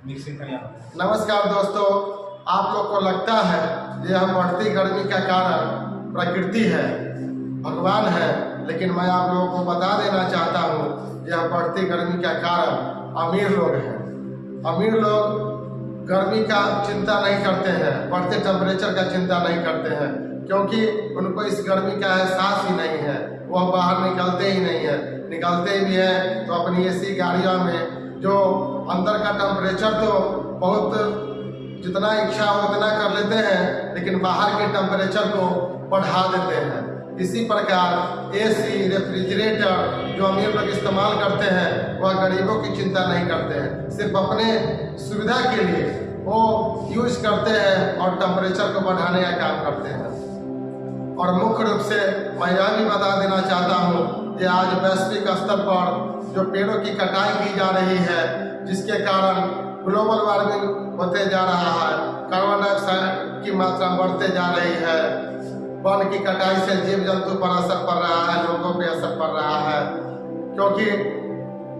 नमस्कार दोस्तों, आप लोग को लगता है यह बढ़ती गर्मी का कारण प्रकृति है, भगवान है, लेकिन मैं आप लोगों को बता देना चाहता हूँ यह बढ़ती गर्मी का कारण अमीर लोग हैं। अमीर लोग गर्मी का चिंता नहीं करते हैं, बढ़ते टेम्परेचर का चिंता नहीं करते हैं, क्योंकि उनको इस गर्मी का एहसास ही नहीं है। वह बाहर निकलते ही नहीं है, निकलते भी हैं तो अपनी एसी गाड़ियों में जो अंदर का टेम्परेचर तो बहुत जितना इच्छा हो उतना कर लेते हैं, लेकिन बाहर के टेम्परेचर को बढ़ा देते हैं। इसी प्रकार एसी, रेफ्रिजरेटर जो अमीर लोग इस्तेमाल करते हैं वह गरीबों की चिंता नहीं करते हैं, सिर्फ अपने सुविधा के लिए वो यूज करते हैं और टेम्परेचर को बढ़ाने का काम करते हैं। और मुख्य रूप से मैं यह भी बता देना चाहता हूँ कि आज वैश्विक स्तर पर जो पेड़ों की कटाई की जा रही है, जिसके कारण ग्लोबल वार्मिंग होते जा रहा है, कार्बन डाइऑक्साइड की मात्रा बढ़ते जा रही है, वन की कटाई से जीव जंतु पर असर पड़ रहा है, लोगों पे असर पड़ रहा है, क्योंकि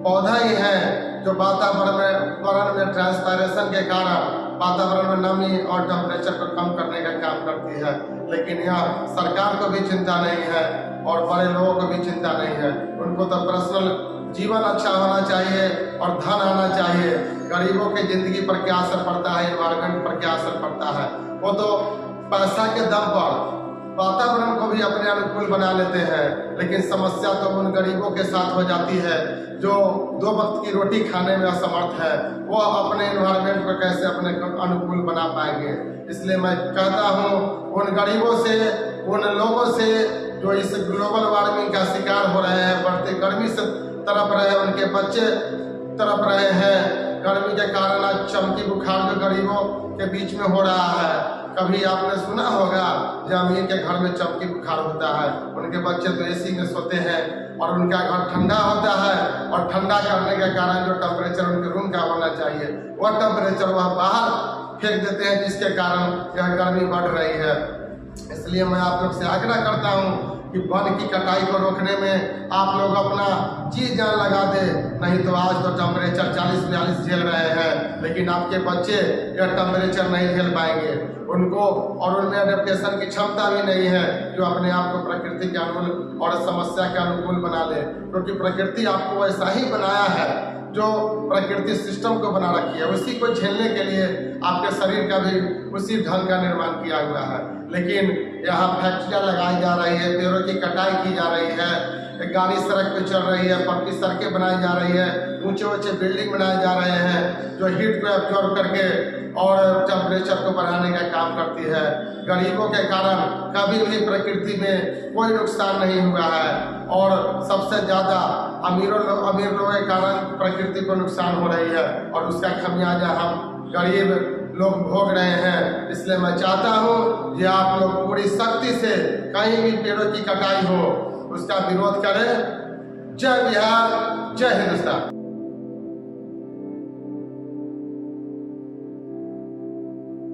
पौधा ही है जो वातावरण में ट्रांसपायरेशन के कारण वातावरण में नमी और टेम्परेचर को कम करने का काम करती है। लेकिन यह सरकार को भी चिंता नहीं है और बड़े लोगों को भी चिंता नहीं है। उनको तो पर्सनल जीवन अच्छा होना चाहिए और धन आना चाहिए। गरीबों की जिंदगी पर क्या असर पड़ता है, एनवायरनमेंट पर क्या असर पड़ता है, वो तो पैसा के दम पर वातावरण को भी अपने अनुकूल बना लेते हैं, लेकिन समस्या तो उन गरीबों के साथ हो जाती है जो 2 वक्त की रोटी खाने में असमर्थ है। वो अपने एनवायरनमेंट को कैसे अपने अनुकूल बना पाएंगे। इसलिए मैं कहता हूँ उन गरीबों से, उन लोगों से जो इस ग्लोबल वार्मिंग का शिकार हो रहे हैं, बढ़ते गर्मी से तड़प रहे हैं, उनके बच्चे तड़प रहे हैं। गर्मी के कारण आज चमकी बुखार जो गरीबों के बीच में हो रहा है। कभी आपने सुना होगा जो अमीर के घर में चमकी बुखार होता है, उनके बच्चे तो एसी में सोते हैं और उनका घर ठंडा होता है, और ठंडा करने के कारण जो टेम्परेचर उनके रूम का होना चाहिए वह टेम्परेचर वह बाहर फेंक देते हैं, जिसके कारण यह गर्मी बढ़ रही है। इसलिए मैं आप लोग से आग्रह करता हूँ कि वन की कटाई को रोकने में आप लोग अपना जी जान लगा दे। नहीं तो आज तो टेम्परेचर 40-42 झेल रहे हैं, लेकिन आपके बच्चे यह टेम्परेचर नहीं झेल पाएंगे। उनको और उनमें एडेप्टेशन की क्षमता भी नहीं है जो अपने आप को प्रकृति के अनुकूल और समस्या के अनुकूल बना ले, क्योंकि प्रकृति आपको वैसा ही बनाया है जो प्रकृति सिस्टम को बना रखी है। उसी को झेलने के लिए आपके शरीर का भी उसी ढंग का निर्माण किया हुआ है। लेकिन यहाँ फैक्ट्रियाँ लगाई जा रही है, पेड़ों की कटाई की जा रही है, गाड़ी सड़क पे चल रही है, पक्की सड़कें बनाई जा रही है, ऊंचे ऊंचे बिल्डिंग बनाए जा रहे हैं जो हीट को एब्जॉर्ब करके और टेम्परेचर को बढ़ाने का काम करती है। गरीबों के कारण कभी भी प्रकृति में कोई नुकसान नहीं हुआ है, और सबसे ज़्यादा अमीर लोगों के कारण प्रकृति को नुकसान हो रही है, और उसका खमियाजा हम गरीब लोग भोग रहे हैं। इसलिए मैं चाहता हूँ कि आप लोग पूरी शक्ति से कहीं भी पेड़ों की कटाई हो उसका विरोध करें। जय बिहार, जय हिंदुस्तान।